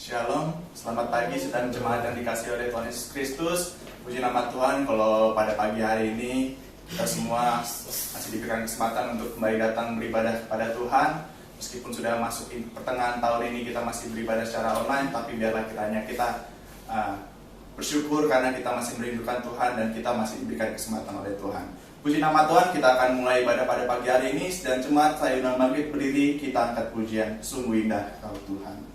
Shalom, selamat pagi sedang jemaat yang dikasih oleh Tuhan Yesus Kristus. Puji nama Tuhan kalau pada pagi hari ini kita semua masih diberikan kesempatan untuk kembali datang beribadah kepada Tuhan. Meskipun sudah masuk pertengahan tahun ini kita masih beribadah secara online, tapi biarlah kiranya kita bersyukur karena kita masih merindukan Tuhan dan kita masih diberikan kesempatan oleh Tuhan. Puji nama Tuhan, kita akan mulai ibadah pada pagi hari ini. Dan jemaat saya undang bangkit berdiri, kita angkat pujian Sungguh Indah Kau Tuhan.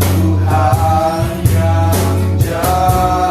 Tuhan yang jauh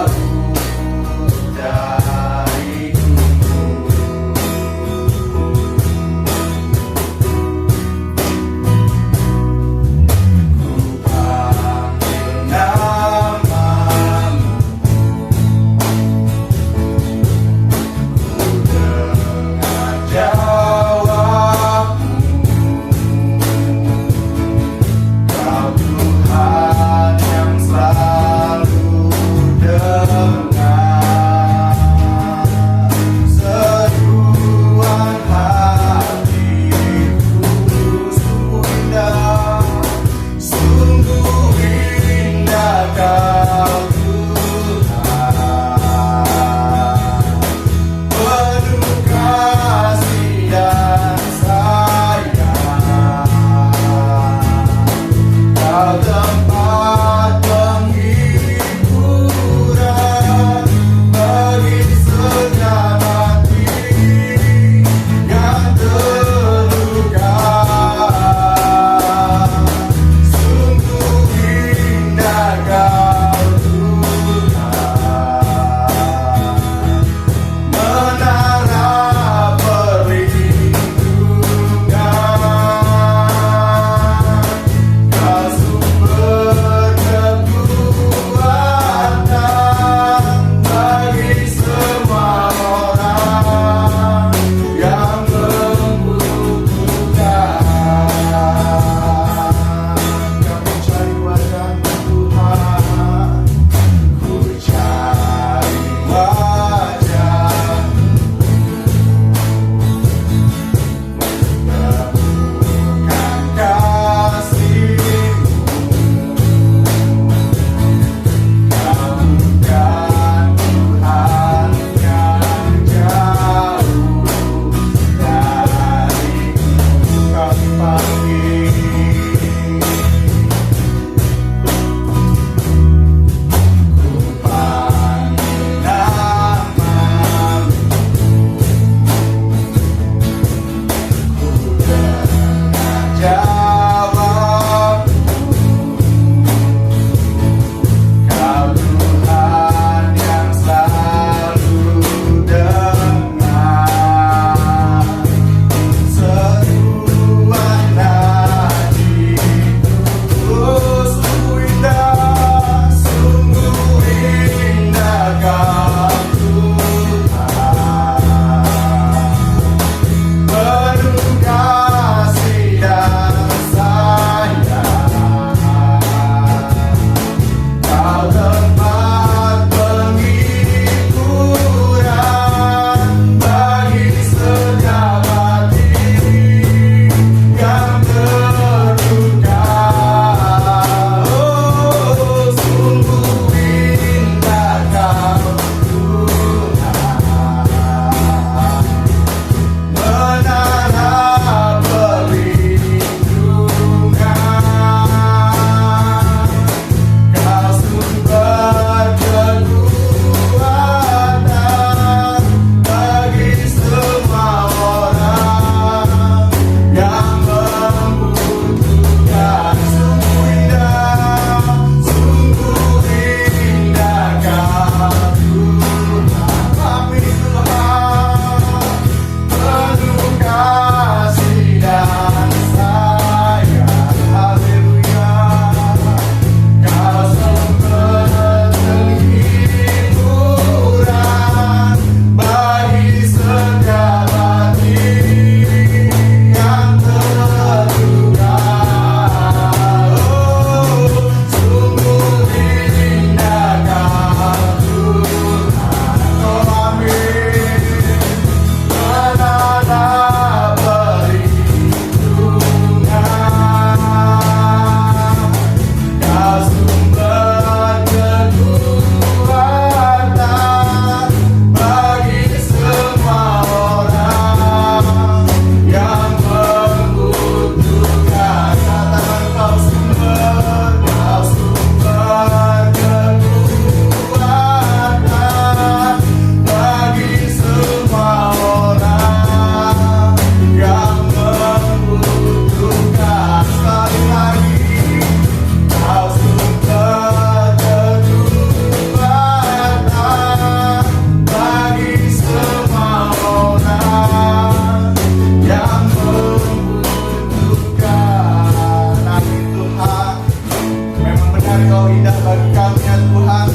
Engkau indah bagi kami ya Tuhan.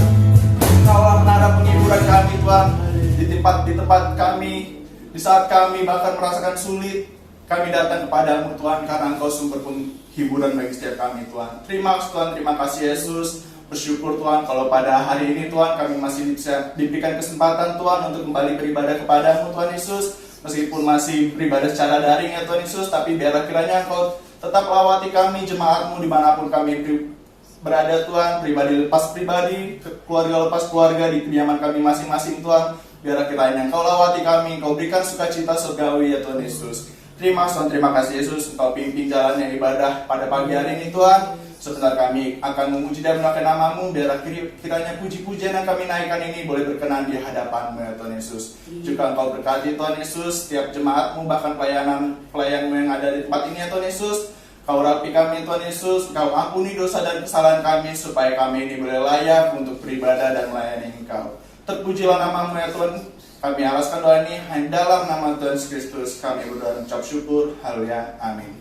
Engkaulah menara penghiburan kami Tuhan. Di tempat kami, di saat kami bahkan merasakan sulit, kami datang kepadamu Tuhan, karena Engkau sumber penghiburan bagi setiap kami Tuhan. Terima kasih Tuhan, terima kasih Yesus. Bersyukur Tuhan kalau pada hari ini Tuhan kami masih bisa diberikan kesempatan Tuhan untuk kembali beribadah kepadamu Tuhan Yesus. Meskipun masih beribadah secara daring ya Tuhan Yesus, tapi biarlah kiranya Engkau tetap lawati kami, jemaatmu dimanapun kami berada Tuhan, pribadi lepas pribadi, keluarga lepas keluarga, di kediaman kami masing-masing Tuhan. Biarlah kiranya Engkau lawati kami, Engkau berikan sukacita surgawi ya Tuhan Yesus. Terima kasih Yesus, Engkau pimpin jalannya ibadah pada pagi hari ini Tuhan. Sebentar kami akan memuji dan menaikkan namamu. Biarlah kiranya puji-pujian yang kami naikkan ini boleh berkenan di hadapanmu ya Tuhan Yesus. Juga Engkau berkati Tuhan Yesus, setiap jemaatmu, bahkan pelayanmu yang ada di tempat ini ya Tuhan Yesus. Kau rapi kami Tuhan Yesus, Kau ampuni dosa dan kesalahan kami, supaya kami ini boleh layak untuk beribadah dan melayani Engkau. Terpujilah namamu ya Tuhan. Kami alaskan doa ini hanya dalam nama Tuhan Yesus Kristus. Kami berdoa dan ucap syukur. Haleluya. Amin.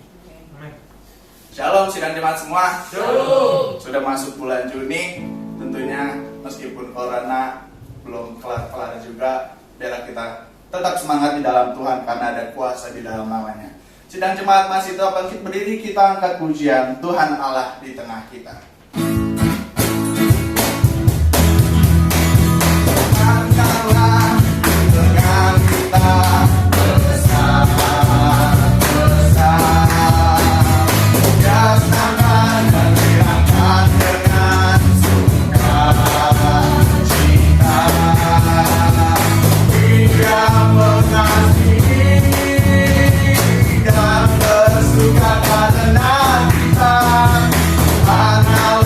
Shalom sidang jemaat semua. Shalom. Sudah masuk bulan Juni. Tentunya meskipun corona belum kelar-kelar juga, biarlah kita tetap semangat di dalam Tuhan, karena ada kuasa di dalam namanya. Sidang jemaat masih tetap bangkit berdiri, kita angkat pujian Tuhan Allah di tengah kita. Angkatlah dengan kita besar-besar, jasnakan dan tirangkan dengan sukacita. Dia mengasihi dan bersuka karena kita, karena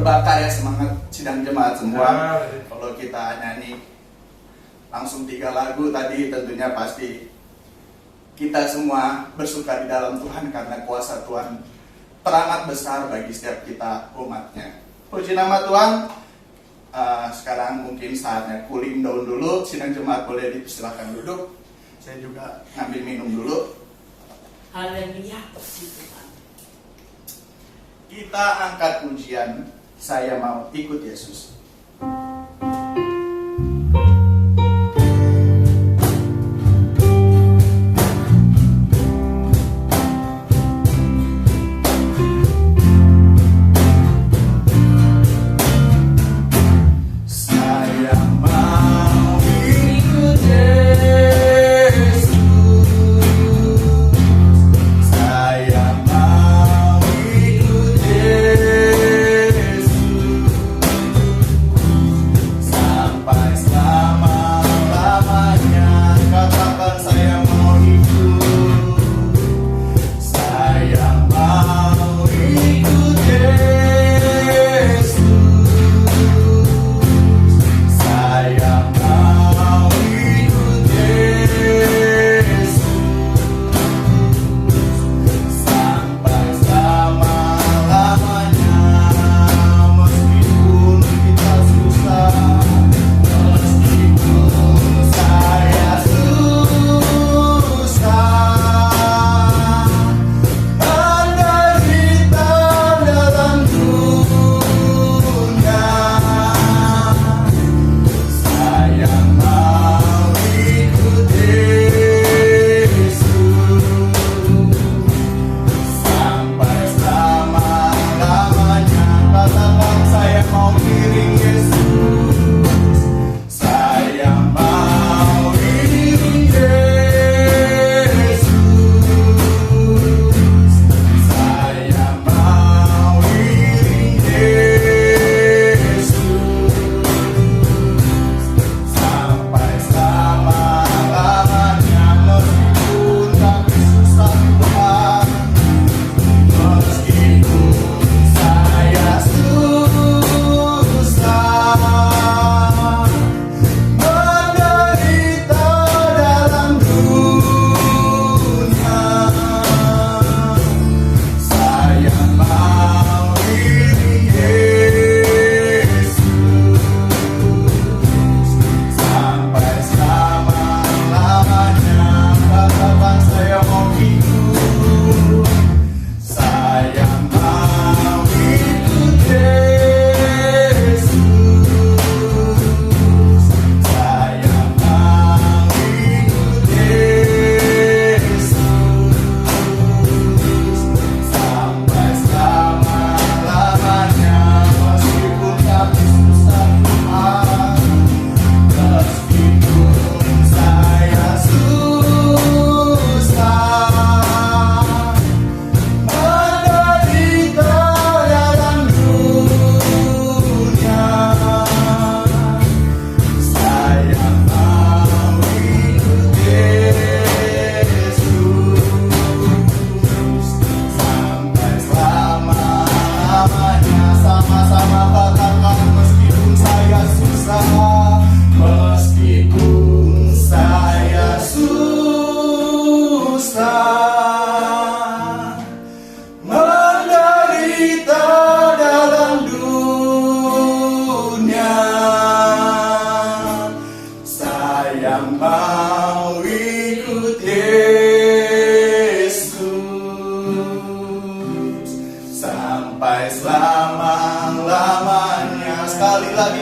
terbakar ya semangat sidang jemaat semua. Kalau kita nyanyi langsung 3 lagu tadi, tentunya pasti kita semua bersuka di dalam Tuhan karena kuasa Tuhan teramat besar bagi setiap kita umatnya. Puji nama Tuhan. Sekarang mungkin saatnya cooling down dulu. Sidang jemaat boleh dipersilakan duduk. Saya juga ngambil minum dulu. Haleluya, puji Tuhan. Kita angkat pujian, saya mau ikut Yesus.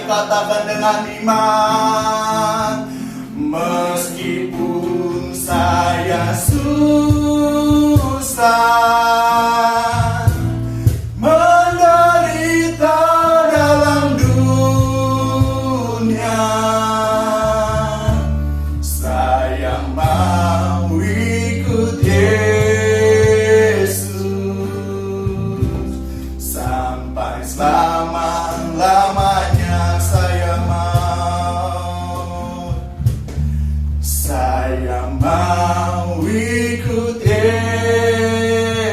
katakan dengan iman, meskipun saya susah menderita dalam dunia, saya mau ikut Yesus sampai selama-lamanya. Saya mau ikut Yesus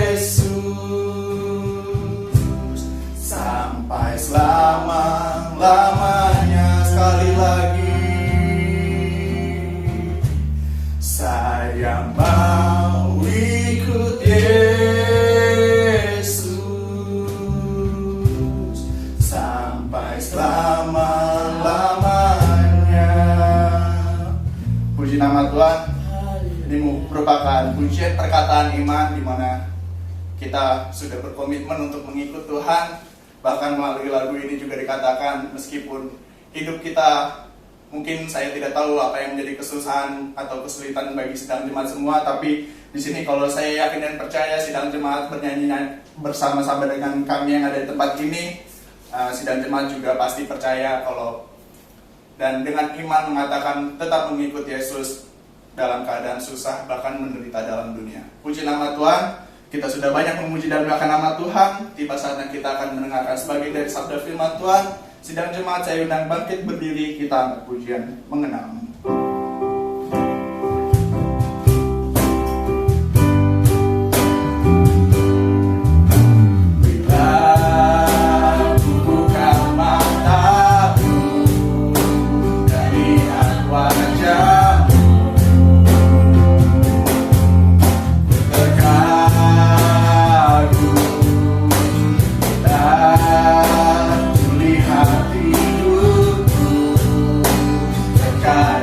perkataan iman di mana kita sudah berkomitmen untuk mengikut Tuhan. Bahkan melalui lagu ini juga dikatakan, meskipun hidup kita mungkin saya tidak tahu apa yang menjadi kesusahan atau kesulitan bagi sidang jemaat semua, tapi di sini kalau saya yakin dan percaya sidang jemaat bernyanyi bersama-sama dengan kami yang ada di tempat ini, sidang jemaat juga pasti percaya kalau dan dengan iman mengatakan tetap mengikut Yesus dalam keadaan susah bahkan menderita dalam dunia. Puji nama Tuhan, kita sudah banyak memuji dan mengagungkan nama Tuhan. Tiba saatnya kita akan mendengarkan sebagian dari sabda firman Tuhan. Sidang jemaat saya undang bangkit berdiri, kita angkat pujian mengenal. God.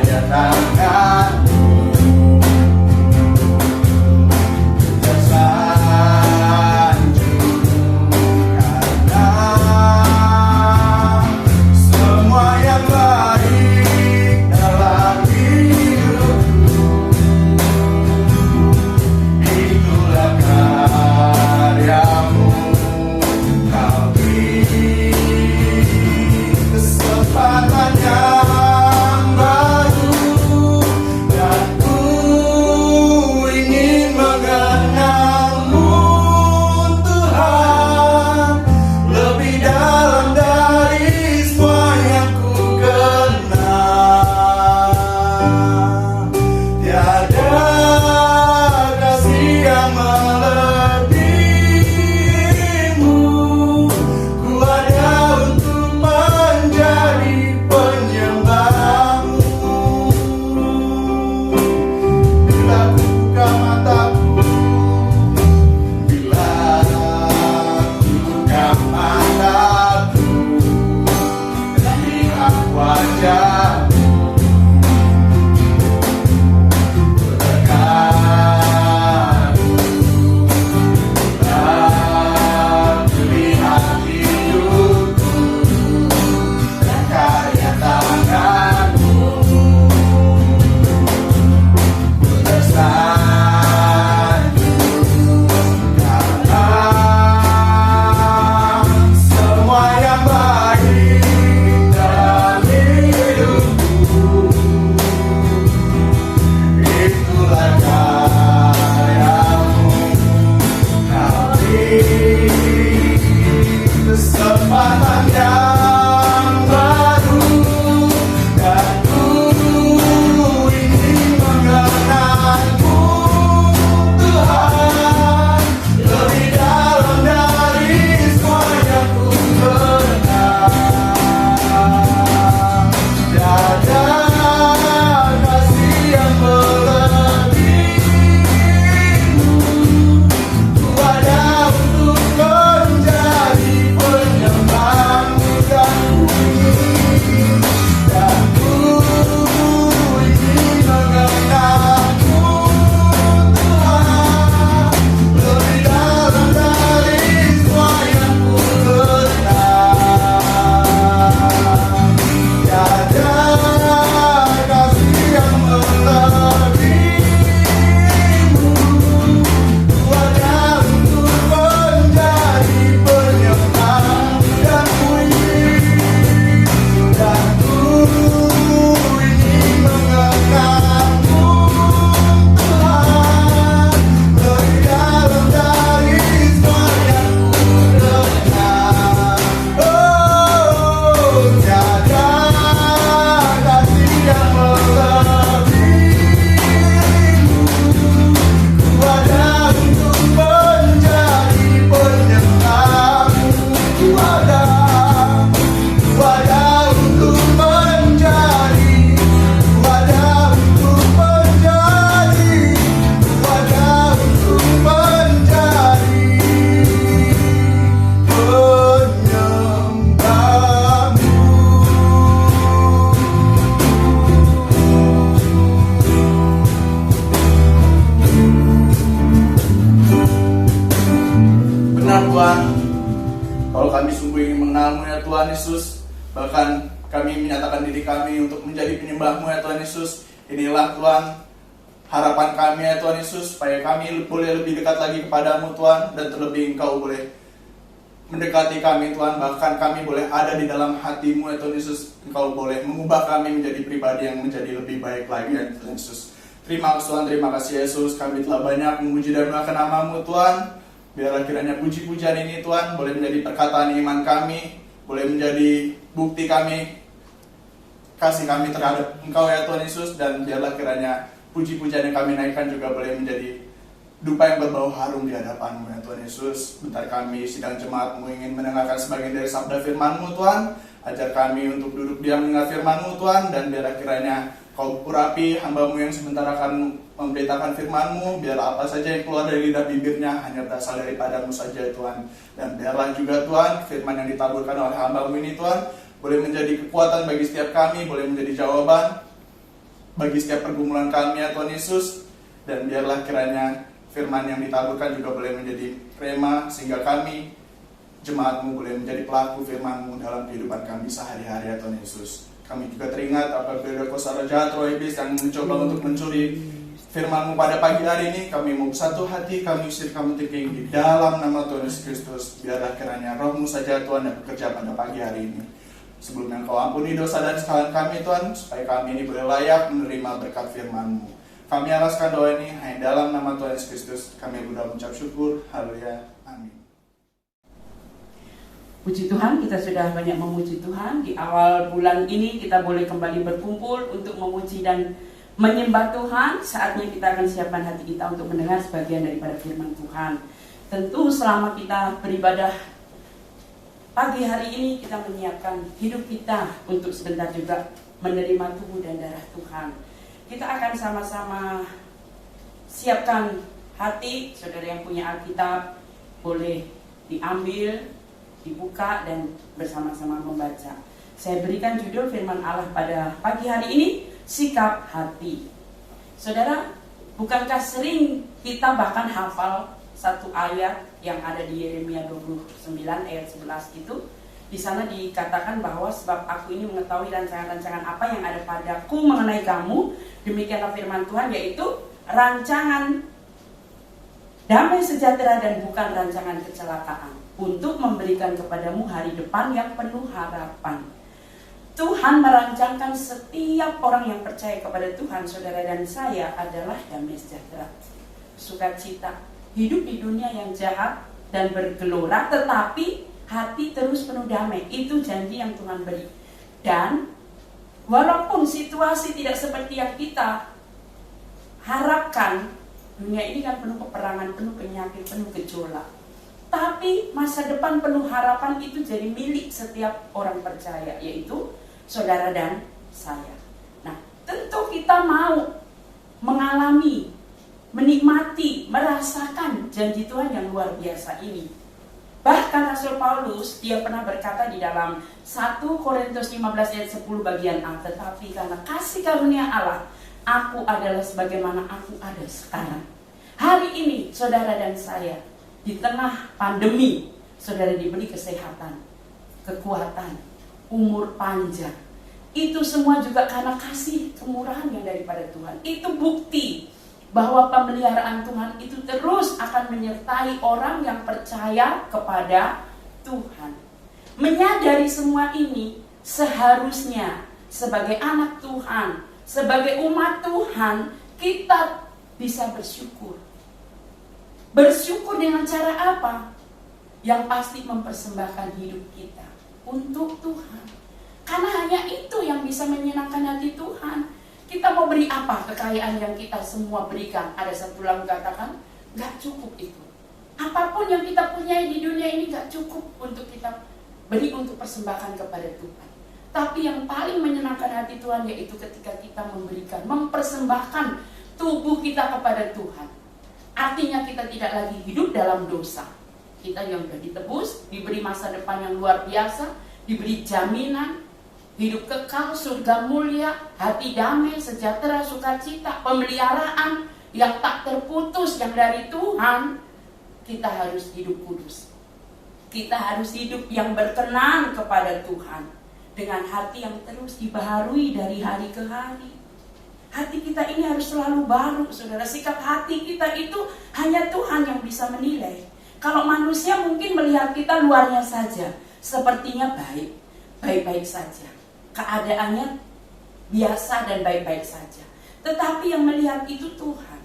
Tuhan. Kalau kami sungguh ingin mengenal-Mu ya Tuhan Yesus, bahkan kami menyatakan diri kami untuk menjadi penyembah-Mu ya Tuhan Yesus. Inilah Tuhan harapan kami ya Tuhan Yesus, supaya kami boleh lebih dekat lagi kepadamu Tuhan, dan terlebih Engkau boleh mendekati kami Tuhan, bahkan kami boleh ada di dalam hati-Mu ya Tuhan Yesus. Engkau boleh mengubah kami menjadi pribadi yang menjadi lebih baik lagi ya Tuhan Yesus. Terima kasih Tuhan, terima kasih Yesus. Kami telah banyak memuji dan memuliakan nama-Mu Tuhan. Biarlah kiranya puji-pujian ini Tuhan boleh menjadi perkataan iman kami, boleh menjadi bukti kami, kasih kami terhadap Engkau ya Tuhan Yesus. Dan biarlah kiranya puji-pujian yang kami naikkan juga boleh menjadi dupa yang berbau harum di hadapan-Mu ya Tuhan Yesus. Bentar kami sidang jemaat-Mu ingin mendengarkan sebagian dari sabda firman-Mu Tuhan. Ajar kami untuk duduk diam mendengar firman-Mu Tuhan, dan biarlah kiranya Kau urapi hamba-Mu yang sebentar akan memberitakan firman-Mu. Biarlah apa saja yang keluar dari lidah bibirnya hanya berasal daripada-Mu saja Tuhan. Dan biarlah juga Tuhan firman yang ditaburkan oleh hamba-Mu ini Tuhan boleh menjadi kekuatan bagi setiap kami, boleh menjadi jawaban bagi setiap pergumulan kami ya Tuhan Yesus. Dan biarlah kiranya firman yang ditaburkan juga boleh menjadi rema, sehingga kami jemaat-Mu boleh menjadi pelaku firman-Mu dalam kehidupan kami sehari-hari ya Tuhan Yesus. Kami juga teringat apabila kuasa jahat roh iblis yang mencoba untuk mencuri firman-Mu pada pagi hari ini. Kami mau satu hati, kami usir, kami tinggi di dalam nama Tuhan Yesus Kristus. Biarlah kiranya Roh-Mu saja Tuhan yang bekerja pada pagi hari ini. Sebelumnya Engkau ampuni dosa dan kesalahan kami Tuhan, supaya kami ini boleh layak menerima berkat firman-Mu. Kami alaskan doa ini hanya dalam nama Tuhan Yesus Kristus. Kami sudah mengucap syukur. Haleluya. Amin. Puji Tuhan, kita sudah banyak memuji Tuhan. Di awal bulan ini kita boleh kembali berkumpul untuk memuji dan menyembah Tuhan. Saatnya kita akan siapkan hati kita untuk mendengar sebagian daripada firman Tuhan. Tentu selama kita beribadah pagi hari ini, kita menyiapkan hidup kita untuk sebentar juga menerima tubuh dan darah Tuhan. Kita akan sama-sama siapkan hati. Saudara yang punya Alkitab boleh diambil, dibuka, dan bersama-sama membaca. Saya berikan judul firman Allah pada pagi hari ini, sikap hati. Saudara, bukankah sering kita bahkan hafal satu ayat yang ada di Yeremia 29 ayat 11 itu? Di sana dikatakan bahwa sebab aku ini mengetahui rancangan-rancangan apa yang ada padaku mengenai kamu, demikianlah firman Tuhan, yaitu rancangan damai sejahtera dan bukan rancangan kecelakaan, untuk memberikan kepadamu hari depan yang penuh harapan. Tuhan merancangkan setiap orang yang percaya kepada Tuhan, saudara dan saya, adalah damai sejahtera, sukacita, hidup di dunia yang jahat dan bergelora, tetapi hati terus penuh damai. Itu janji yang Tuhan beri. Dan walaupun situasi tidak seperti yang kita harapkan, dunia ini kan penuh peperangan, penuh penyakit, penuh gejolak, tapi masa depan penuh harapan itu jadi milik setiap orang percaya, yaitu saudara dan saya. Nah, tentu kita mau mengalami, menikmati, merasakan janji Tuhan yang luar biasa ini. Bahkan Rasul Paulus, dia pernah berkata di dalam 1 Korintus 15 ayat 10 bagian A, tetapi karena kasih karunia Allah, aku adalah sebagaimana aku ada sekarang. Hari ini, saudara dan saya, di tengah pandemi, saudara diberi kesehatan, kekuatan, umur panjang. Itu semua juga karena kasih kemurahan yang daripada Tuhan. Itu bukti bahwa pemeliharaan Tuhan itu terus akan menyertai orang yang percaya kepada Tuhan. Menyadari semua ini, seharusnya sebagai anak Tuhan, sebagai umat Tuhan, kita bisa bersyukur. Bersyukur dengan cara apa? Yang pasti mempersembahkan hidup kita untuk Tuhan. Karena hanya itu yang bisa menyenangkan hati Tuhan. Kita mau beri apa kekayaan yang kita semua berikan? Ada satu lagu katakan, gak cukup itu. Apapun yang kita punyai di dunia ini gak cukup untuk kita beri untuk persembahkan kepada Tuhan. Tapi yang paling menyenangkan hati Tuhan yaitu ketika kita memberikan, mempersembahkan tubuh kita kepada Tuhan. Artinya kita tidak lagi hidup dalam dosa. Kita yang sudah ditebus, diberi masa depan yang luar biasa, diberi jaminan hidup kekal, surga mulia, hati damai, sejahtera, sukacita, pemeliharaan yang tak terputus yang dari Tuhan. Kita harus hidup kudus. Kita harus hidup yang berkenan kepada Tuhan, dengan hati yang terus dibaharui dari hari ke hari. Hati kita ini harus selalu baru, saudara. Sikap hati kita itu hanya Tuhan yang bisa menilai. Kalau manusia mungkin melihat kita luarnya saja, sepertinya baik-baik saja. Keadaannya biasa dan baik-baik saja. Tetapi yang melihat itu Tuhan.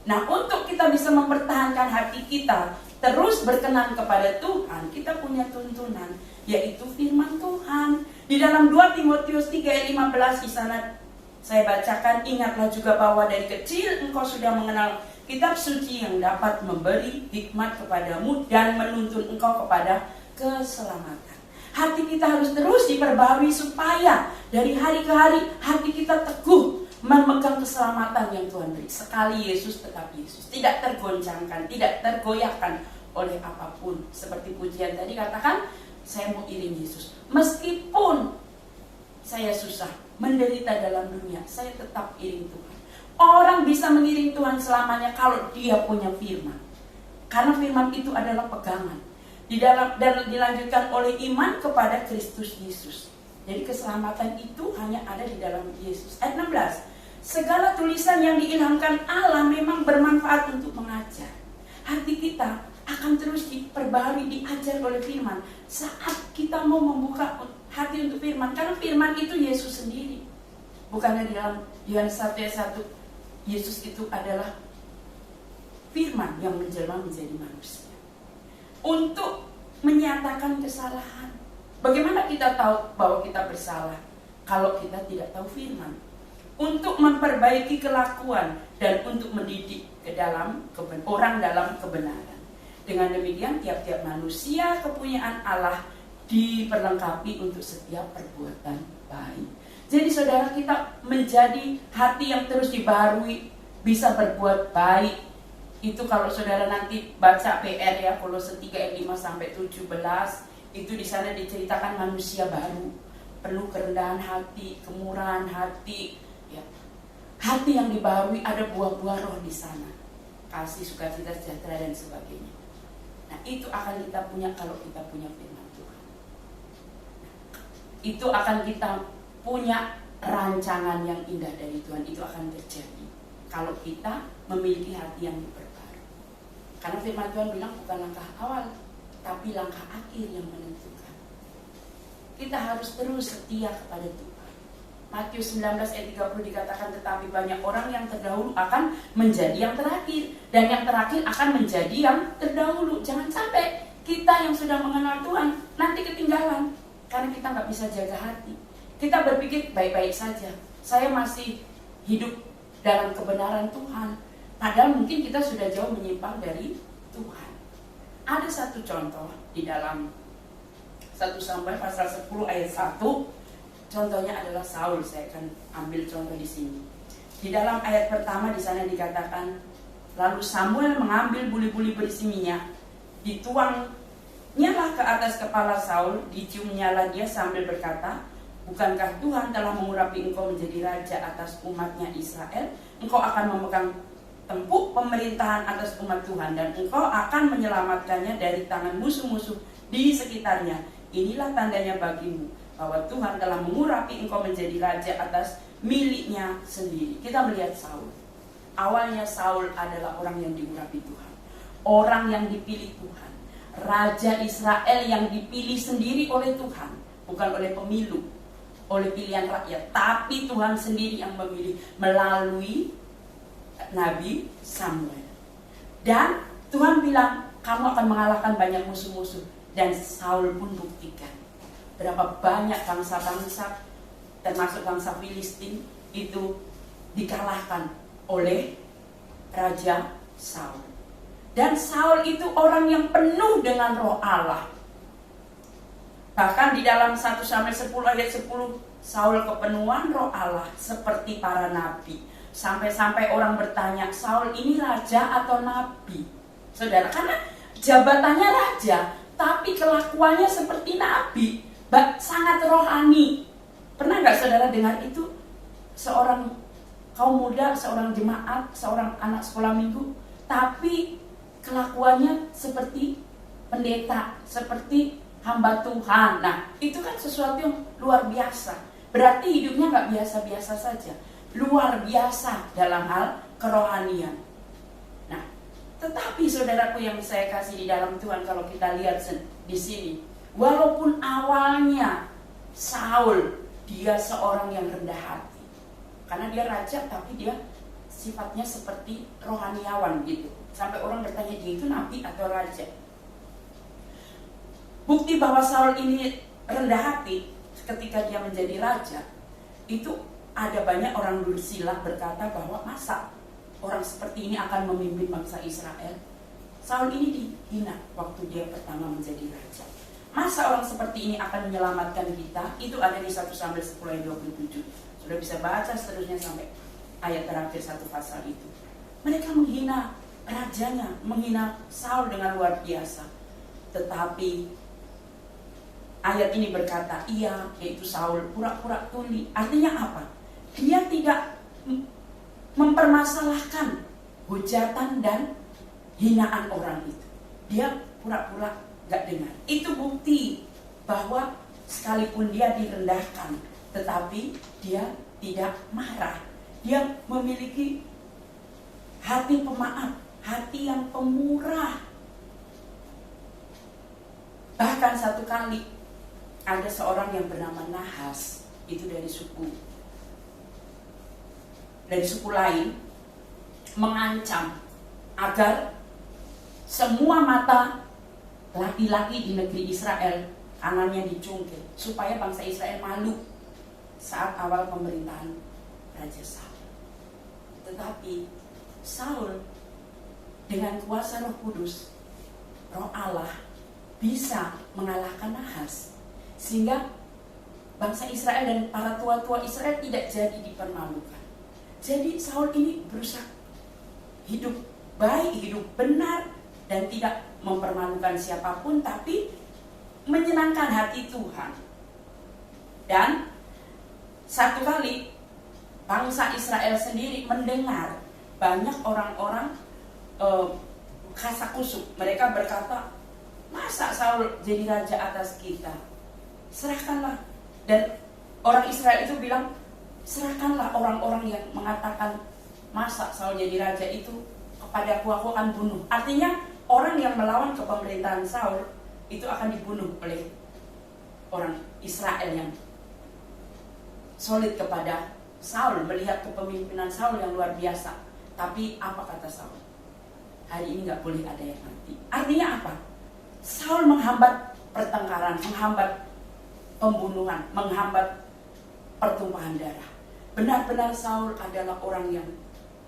Nah, untuk kita bisa mempertahankan hati kita terus berkenan kepada Tuhan, kita punya tuntunan, yaitu firman Tuhan. Di dalam 2 Timotius 3 ayat 15 di sana saya bacakan, ingatlah juga bahwa dari kecil engkau sudah mengenal kitab suci yang dapat memberi hikmat kepadamu dan menuntun engkau kepada keselamatan. Hati kita harus terus diperbarui supaya dari hari ke hari hati kita teguh memegang keselamatan yang Tuhan beri. Sekali Yesus tetap Yesus, tidak tergoncangkan, tidak tergoyahkan oleh apapun. Seperti pujian tadi katakan, saya mau iring Yesus. Meskipun saya susah, menderita dalam dunia, saya tetap iring Tuhan. Orang bisa mengiring Tuhan selamanya kalau dia punya firman. Karena firman itu adalah pegangan. Dan dilanjutkan oleh iman kepada Kristus Yesus. Jadi keselamatan itu hanya ada di dalam Yesus. Ayat 16. Segala tulisan yang diilhamkan Allah memang bermanfaat untuk mengajar. Hati kita akan terus diperbarui, diajar oleh firman. Saat kita mau membuka hati untuk firman. Karena firman itu Yesus sendiri. Bukannya di dalam Yohanes 1 ayat 1. Yesus itu adalah firman yang menjelma menjadi manusia. Untuk menyatakan kesalahan. Bagaimana kita tahu bahwa kita bersalah? Kalau kita tidak tahu firman. Untuk memperbaiki kelakuan dan untuk mendidik ke dalam orang dalam kebenaran. Dengan demikian tiap-tiap manusia kepunyaan Allah diperlengkapi untuk setiap perbuatan baik. Jadi saudara, kita menjadi hati yang terus dibaharui, bisa berbuat baik. Itu kalau saudara nanti baca PR ya, Kolose 3 ayat 5 sampai 17, itu di sana diceritakan manusia baru, penuh kerendahan hati, kemurahan hati, ya. Hati yang dibaharui, ada buah-buah roh di sana. Kasih, sukacita, sejahtera dan sebagainya. Nah, itu akan kita punya kalau kita punya firman Tuhan. Itu akan kita punya rancangan yang indah dari Tuhan. Itu akan terjadi kalau kita memiliki hati yang diperbarui. Karena firman Tuhan bilang bukan langkah awal, tapi langkah akhir yang menentukan. Kita harus terus setia kepada Tuhan. Matius 19 ayat 30 dikatakan, tetapi banyak orang yang terdahulu akan menjadi yang terakhir, dan yang terakhir akan menjadi yang terdahulu. Jangan sampai kita yang sudah mengenal Tuhan nanti ketinggalan, karena kita nggak bisa jaga hati. Kita berpikir baik-baik saja, saya masih hidup dalam kebenaran Tuhan, padahal mungkin kita sudah jauh menyimpang dari Tuhan. Ada satu contoh di dalam 1 Samuel pasal 10 ayat 1. Contohnya adalah Saul. Saya akan ambil contoh di sini. Di dalam ayat pertama di sana dikatakan, lalu Samuel mengambil buli-buli berisi minyak, dituangnya ke atas kepala Saul, diciumnya dia sambil berkata, bukankah Tuhan telah mengurapi engkau menjadi raja atas umatnya Israel? Engkau akan memegang tempuk pemerintahan atas umat Tuhan, dan engkau akan menyelamatkannya dari tangan musuh-musuh di sekitarnya. Inilah tandanya bagimu bahwa Tuhan telah mengurapi engkau menjadi raja atas miliknya sendiri. Kita melihat Saul. Awalnya Saul adalah orang yang diurapi Tuhan, orang yang dipilih Tuhan, raja Israel yang dipilih sendiri oleh Tuhan, bukan oleh pemilu, oleh pilihan rakyat, tapi Tuhan sendiri yang memilih melalui Nabi Samuel. Dan Tuhan bilang, kamu akan mengalahkan banyak musuh-musuh. Dan Saul pun buktikan berapa banyak bangsa-bangsa, termasuk bangsa Filistin, itu dikalahkan oleh Raja Saul. Dan Saul itu orang yang penuh dengan roh Allah. Bahkan di dalam 1 Samuel 10 ayat 10, Saul kepenuhan roh Allah seperti para nabi. Sampai-sampai orang bertanya, Saul ini raja atau nabi? Saudara, karena jabatannya raja, tapi kelakuannya seperti nabi, sangat rohani. Pernah gak saudara dengar itu? Seorang kaum muda, seorang jemaat, seorang anak sekolah minggu, tapi kelakuannya seperti pendeta, seperti hamba Tuhan. Nah, itu kan sesuatu yang luar biasa. Berarti hidupnya nggak biasa-biasa saja, luar biasa dalam hal kerohanian. Nah, tetapi saudaraku yang saya kasih di dalam Tuhan, kalau kita lihat di sini, walaupun awalnya Saul dia seorang yang rendah hati, karena dia raja tapi dia sifatnya seperti rohaniawan gitu. Sampai orang bertanya, dia itu nabi atau raja? Bukti bahwa Saul ini rendah hati ketika dia menjadi raja, itu ada banyak orang bersila berkata bahwa masa orang seperti ini akan memimpin bangsa Israel. Saul ini dihina waktu dia pertama menjadi raja. Masa orang seperti ini akan menyelamatkan kita? Itu ada di 1 Samuel 10 ayat 27. Sudah bisa baca seterusnya sampai ayat terakhir satu pasal itu. Mereka menghina rajanya, menghina Saul dengan luar biasa. Tetapi ayat ini berkata, ia, yaitu Saul, pura-pura tuli. Artinya apa? Dia tidak mempermasalahkan hujatan dan hinaan orang itu. Dia pura-pura gak dengar. Itu bukti bahwa sekalipun dia direndahkan, tetapi dia tidak marah. Dia memiliki hati pemaaf, hati yang pemurah. Bahkan satu kali ada seorang yang bernama Nahas, itu dari suku lain, mengancam agar semua mata laki-laki di negeri Israel kanannya dicungkil, supaya bangsa Israel malu saat awal pemerintahan Raja Saul. Tetapi Saul dengan kuasa Roh Kudus, Roh Allah, bisa mengalahkan Nahas, sehingga bangsa Israel dan para tua-tua Israel tidak jadi dipermalukan. Jadi Saul ini berusaha hidup baik, hidup benar, dan tidak mempermalukan siapapun, tapi menyenangkan hati Tuhan. Dan satu kali bangsa Israel sendiri mendengar banyak orang-orang kasakusuk. Mereka berkata, masa Saul jadi raja atas kita? Serahkanlah. Dan orang Israel itu bilang, serahkanlah orang-orang yang mengatakan masa Saul jadi raja itu kepada aku akan bunuh. Artinya orang yang melawan kepemerintahan Saul itu akan dibunuh oleh orang Israel yang solid kepada Saul, melihat kepemimpinan Saul yang luar biasa. Tapi apa kata Saul? Hari ini gak boleh ada yang mati. Artinya apa? Saul menghambat pertengkaran, menghambat pembunuhan, menghambat pertumpahan darah. Benar-benar Saul adalah orang yang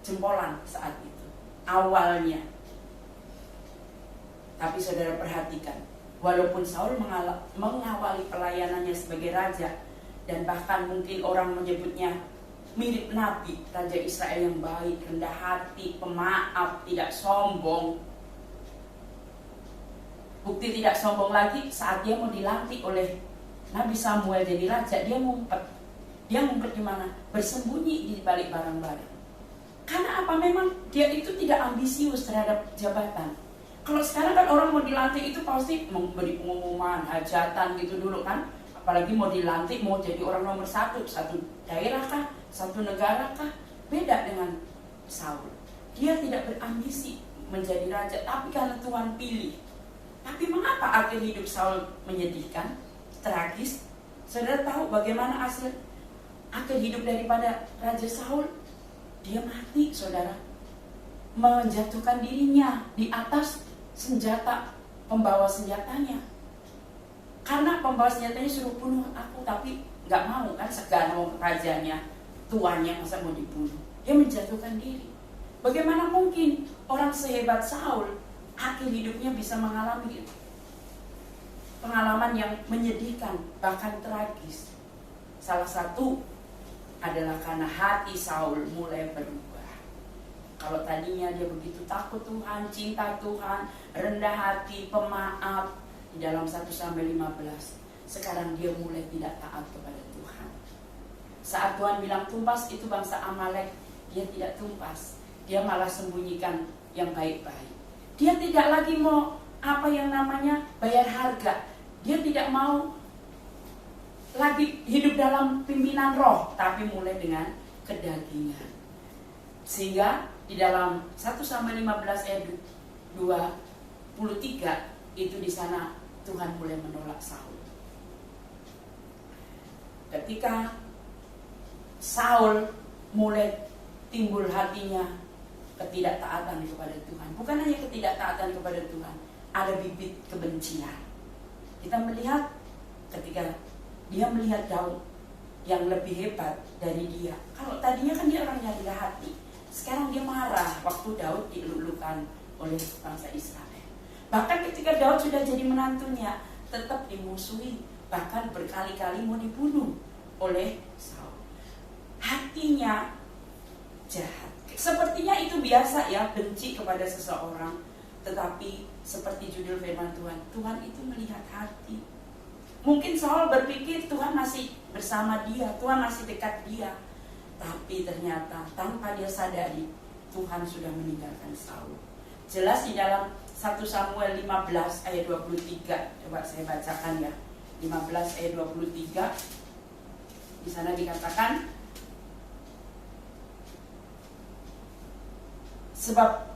jempolan saat itu, awalnya. Tapi saudara perhatikan, walaupun Saul mengawali pelayanannya sebagai raja, dan bahkan mungkin orang menyebutnya mirip Nabi, Raja Israel yang baik, rendah hati, pemaaf, tidak sombong. Bukti tidak sombong lagi saat dia mau dilantik oleh Nabi Samuel jadi raja, dia ngumpet. Dia ngumpet di mana? Bersembunyi di balik barang-barang. Karena apa? Memang dia itu tidak ambisius terhadap jabatan. Kalau sekarang kan orang mau dilantik itu pasti memberi pengumuman, hajatan gitu dulu kan. Apalagi mau dilantik, mau jadi orang nomor satu daerah kah, satu negara kah. Beda dengan Saul. Dia tidak berambisi menjadi raja, tapi karena Tuhan pilih. Tapi mengapa akhir hidup Saul menyedihkan, tragis? Saudara tahu bagaimana akhir hidup daripada Raja Saul? Dia mati, saudara. Menjatuhkan dirinya di atas senjata, pembawa senjatanya. Karena pembawa senjatanya suruh bunuh aku, tapi gak mau kan, segan mau rajanya, tuannya, masa mau dibunuh. Dia menjatuhkan diri. Bagaimana mungkin orang sehebat Saul akhir hidupnya bisa mengalami pengalaman yang menyedihkan, bahkan tragis? Salah satu adalah karena hati Saul mulai berubah. Kalau tadinya dia begitu takut Tuhan, cinta Tuhan, rendah hati, pemaaf, di dalam 1 Samuel 15, sekarang dia mulai tidak taat kepada Tuhan. Saat Tuhan bilang tumpas itu bangsa Amalek, dia tidak tumpas. Dia malah sembunyikan yang baik-baik. Dia tidak lagi mau apa yang namanya bayar harga. Dia tidak mau lagi hidup dalam pimpinan roh, tapi mulai dengan kedagingan. Sehingga di dalam 1 Samuel 15 ayat 23 itu di sana Tuhan mulai menolak Saul. Ketika Saul mulai timbul hatinya ketidaktaatan kepada Tuhan, bukan hanya ketidaktaatan kepada Tuhan, ada bibit kebencian. Kita melihat ketika dia melihat Daud yang lebih hebat dari dia. Kalau tadinya kan dia orang yang rendah hati, sekarang dia marah waktu Daud dilulukan oleh bangsa Israel. Bahkan ketika Daud sudah jadi menantunya, tetap dimusuhi, bahkan berkali-kali mau dibunuh oleh Saul. Hatinya jahat. Sepertinya itu biasa ya, benci kepada seseorang. Tetapi seperti judul firman Tuhan, Tuhan itu melihat hati. Mungkin Saul berpikir Tuhan masih bersama dia, Tuhan masih dekat dia. Tapi ternyata tanpa dia sadari, Tuhan sudah meninggalkan Saul. Jelas di dalam 1 Samuel 15 ayat 23. Coba saya bacakan ya. 15 ayat 23. Di sana dikatakan, sebab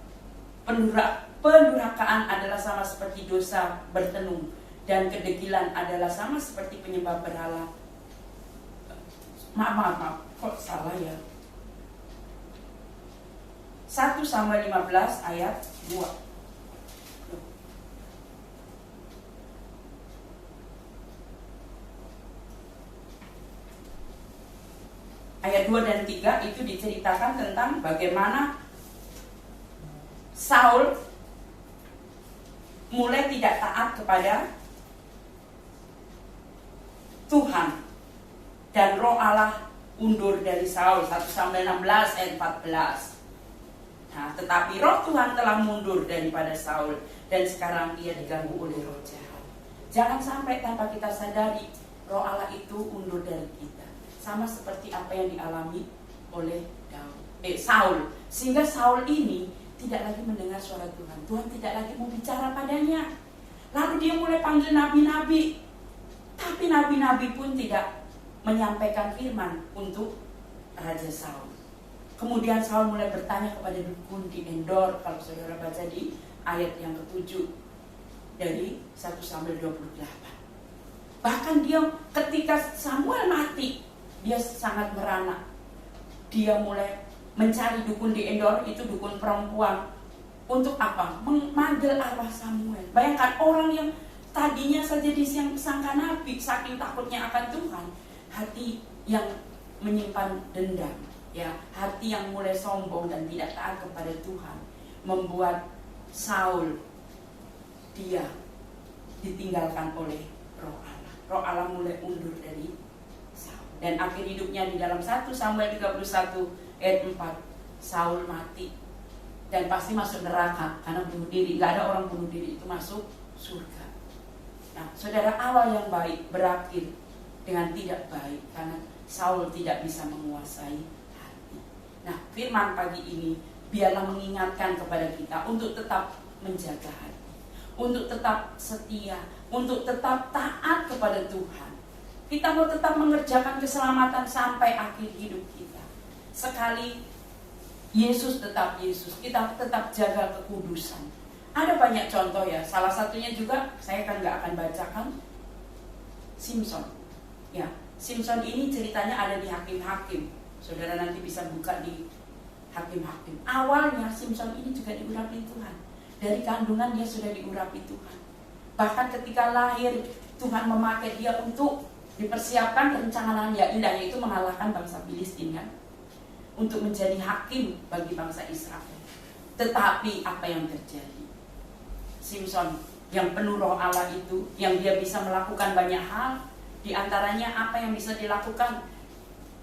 pendurhakaan adalah sama seperti dosa bertenung, dan kedegilan adalah sama seperti penyembah berhala. Maaf, kok salah ya? 1 Samuel 15 ayat 2. Ayat 2 dan 3 itu diceritakan tentang bagaimana Saul mulai tidak taat kepada Tuhan, dan roh Allah undur dari Saul. 1 Samuel 16 ayat 14. Nah, tetapi roh Tuhan telah mundur daripada Saul, dan sekarang ia diganggu oleh roh jahat. Jangan sampai tanpa kita sadari roh Allah itu undur dari kita, sama seperti apa yang dialami oleh Saul. Sehingga Saul ini tidak lagi mendengar suara Tuhan. Tuhan tidak lagi mau bicara padanya. Lalu dia mulai panggil nabi-nabi, tapi nabi-nabi pun tidak menyampaikan firman untuk Raja Saul. Kemudian Saul mulai bertanya kepada dukun di Endor, kalau saudara baca di ayat yang ke-7 dari 1 Samuel 28. Bahkan dia ketika Samuel mati, dia sangat merana. Dia mulai mencari dukun di Endor, itu dukun perempuan. Untuk apa? Memanggil arwah Samuel. Bayangkan orang yang tadinya saja disangka nabi, saking takutnya akan Tuhan, hati yang menyimpan dendam, ya, hati yang mulai sombong dan tidak taat kepada Tuhan, membuat Saul dia ditinggalkan oleh roh Allah. Roh Allah mulai undur dari Saul, dan akhir hidupnya di dalam 1 Samuel 31 ayat 4, Saul mati dan pasti masuk neraka karena bunuh diri. Gak ada orang bunuh diri itu masuk surga. Nah, saudara, awal yang baik berakhir dengan tidak baik karena Saul tidak bisa menguasai hati. Nah, firman pagi ini biarlah mengingatkan kepada kita untuk tetap menjaga hati, untuk tetap setia, untuk tetap taat kepada Tuhan. Kita mau tetap mengerjakan keselamatan sampai akhir hidup kita. Sekali Yesus tetap Yesus, kita tetap jaga kekudusan. Ada banyak contoh ya, salah satunya juga saya nggak akan bacakan, Simson. Ya, Simson ini ceritanya ada di Hakim-Hakim. Saudara nanti bisa buka di Hakim-Hakim. Awalnya Simson ini juga diurapi Tuhan. Dari kandungan dia sudah diurapi Tuhan. Bahkan ketika lahir, Tuhan memakai dia untuk dipersiapkan rencana yang indah, yaitu mengalahkan bangsa Filistin kan, untuk menjadi hakim bagi bangsa Israel. Tetapi apa yang terjadi? Simson yang penuh roh Allah itu, yang dia bisa melakukan banyak hal, di antaranya apa yang bisa dilakukan?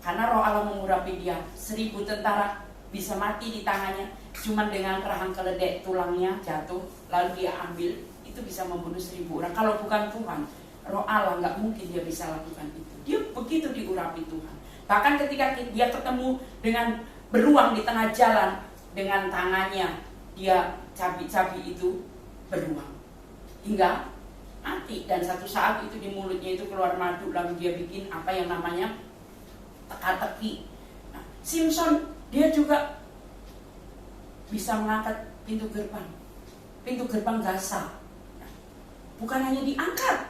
Karena roh Allah mengurapi dia, 1000 tentara bisa mati di tangannya, cuman dengan rahang keledai tulangnya jatuh, lalu dia ambil, itu bisa membunuh 1000 orang. Kalau bukan Tuhan, roh Allah nggak mungkin dia bisa lakukan itu. Dia begitu diurapi Tuhan. Bahkan ketika dia ketemu dengan beruang di tengah jalan, dengan tangannya dia cabi-cabi itu beruang. hingga mati. Dan satu saat itu di mulutnya itu keluar madu, lalu dia bikin apa yang namanya teka-teki. Nah, Simpson dia juga bisa mengangkat pintu gerbang Gaza. Nah, bukan hanya diangkat,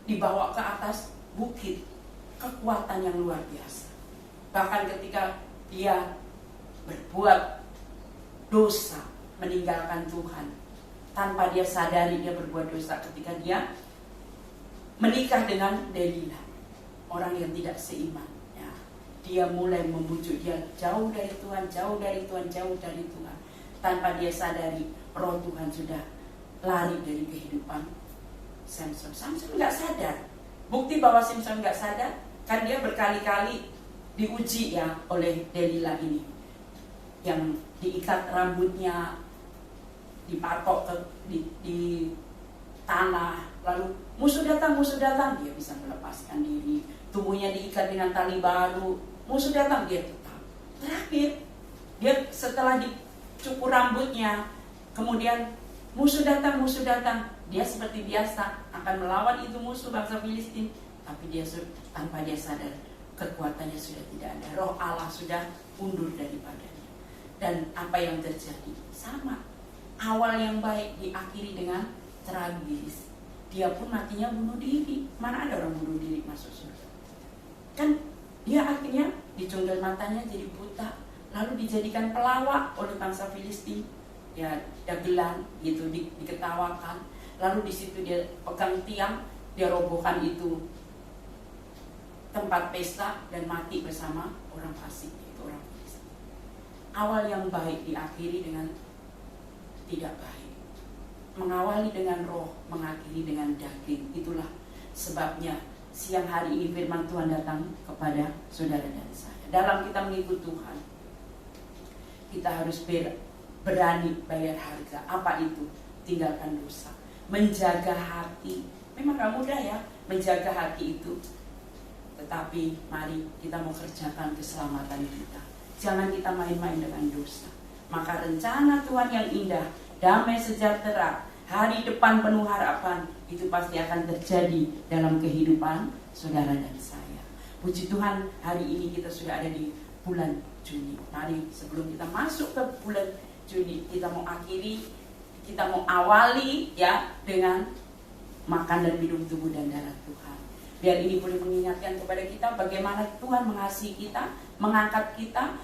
dibawa ke atas bukit, kekuatan yang luar biasa. Bahkan ketika dia berbuat dosa, meninggalkan Tuhan, tanpa dia sadari dia berbuat dosa ketika dia menikah dengan Delila, orang yang tidak seiman. Ya, dia mulai membujuk dia jauh dari Tuhan, jauh dari Tuhan, jauh dari Tuhan. Tanpa dia sadari, roh Tuhan sudah lari dari kehidupan Samson. Samson nggak sadar. Bukti bahwa Samson nggak sadar, kan dia berkali-kali diuji ya oleh Delila ini, yang diikat rambutnya, dipatok di tanah, lalu musuh datang, dia bisa melepaskan diri. Tubuhnya diikat dengan tali baru, musuh datang, dia tetap. Terakhir, dia setelah dicukur rambutnya, kemudian musuh datang, dia seperti biasa akan melawan itu musuh bangsa Filistin, tapi dia tanpa dia sadar kekuatannya sudah tidak ada, roh Allah sudah mundur daripadanya. Dan apa yang terjadi sama, awal yang baik diakhiri dengan tragis. Dia pun matinya bunuh diri. Mana ada orang bunuh diri masuk surga? Kan dia akhirnya dicungkil matanya jadi buta, lalu dijadikan pelawak oleh bangsa Filistin. Ya, dagelan gitu, diketawakan. Lalu di situ dia pegang tiang, dia robohkan itu tempat pesta dan mati bersama orang fasik, itu orang Filistin. Awal yang baik diakhiri dengan tidak baik. Mengawali dengan roh, mengakhiri dengan daging. Itulah sebabnya siang hari ini firman Tuhan datang kepada saudara dan saya. Dalam kita mengikut Tuhan, kita harus berani bayar harga. Apa itu? Tinggalkan dosa. Menjaga hati. Memang gak mudah ya menjaga hati itu. Tetapi mari kita mau kerjakan keselamatan kita. Jangan kita main-main dengan dosa. Maka rencana Tuhan yang indah, damai sejahtera, hari depan penuh harapan, itu pasti akan terjadi dalam kehidupan saudara dan saya. Puji Tuhan, hari ini kita sudah ada di bulan Juni. Mari sebelum kita masuk ke bulan Juni, kita mau awali ya dengan makan dan minum tubuh dan darah Tuhan. Biar ini boleh mengingatkan kepada kita bagaimana Tuhan mengasihi kita, mengangkat kita,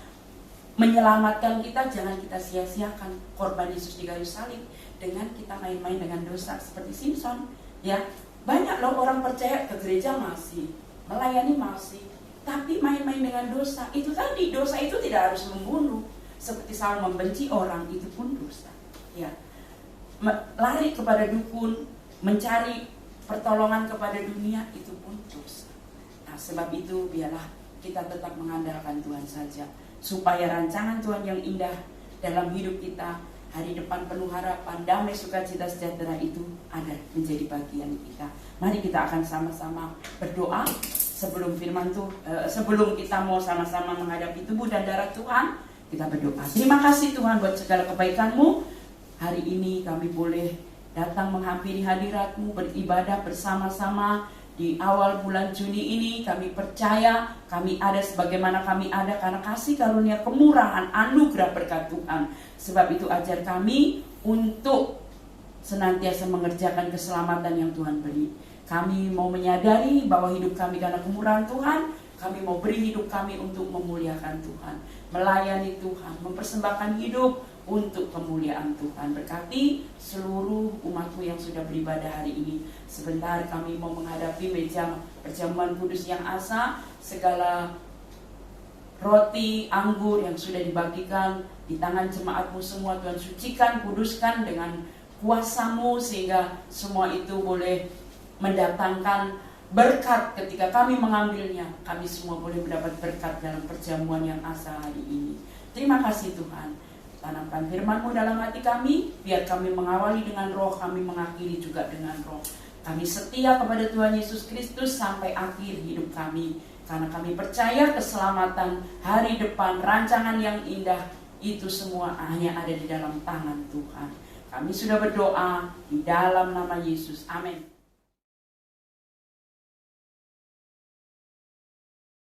menyelamatkan kita. Jangan kita sia-siakan korban Yesus di kayu salib dengan kita main-main dengan dosa seperti Simpson. Ya, banyak loh orang percaya ke gereja masih, melayani masih, tapi main-main dengan dosa. Itu tadi, dosa itu tidak harus membunuh. Seperti Saul membenci orang, itu pun dosa. Ya, lari kepada dukun, mencari pertolongan kepada dunia, itu pun dosa. Nah, sebab itu biarlah kita tetap mengandalkan Tuhan saja, supaya rancangan Tuhan yang indah dalam hidup kita, hari depan penuh harapan, damai, sukacita, sejahtera itu ada menjadi bagian kita. Mari kita akan sama-sama berdoa sebelum sebelum kita mau sama-sama menghadapi tubuh dan darah Tuhan. Kita berdoa. Terima kasih Tuhan buat segala kebaikan-Mu. Hari ini kami boleh datang menghampiri hadirat-Mu, beribadah bersama-sama di awal bulan Juni ini. Kami percaya kami ada sebagaimana kami ada karena kasih karunia, kemurahan, anugerah berkat Tuhan. Sebab itu ajar kami untuk senantiasa mengerjakan keselamatan yang Tuhan beri. Kami mau menyadari bahwa hidup kami karena kemurahan Tuhan. Kami mau beri hidup kami untuk memuliakan Tuhan, melayani Tuhan, mempersembahkan hidup untuk kemuliaan Tuhan. Berkati seluruh umat-Mu yang sudah beribadah hari ini. Sebentar kami mau menghadapi meja perjamuan kudus yang asa. Segala roti, anggur yang sudah dibagikan di tangan jemaat-Mu semua, Tuhan sucikan, kuduskan dengan kuasa-Mu, sehingga semua itu boleh mendatangkan berkat ketika kami mengambilnya. Kami semua boleh mendapat berkat dalam perjamuan yang asa hari ini. Terima kasih Tuhan. Tanamkan firman-Mu dalam hati kami, biar kami mengawali dengan roh, kami mengakhiri juga dengan roh. Kami setia kepada Tuhan Yesus Kristus sampai akhir hidup kami. Karena kami percaya keselamatan, hari depan, rancangan yang indah, itu semua hanya ada di dalam tangan Tuhan. Kami sudah berdoa di dalam nama Yesus. Amin.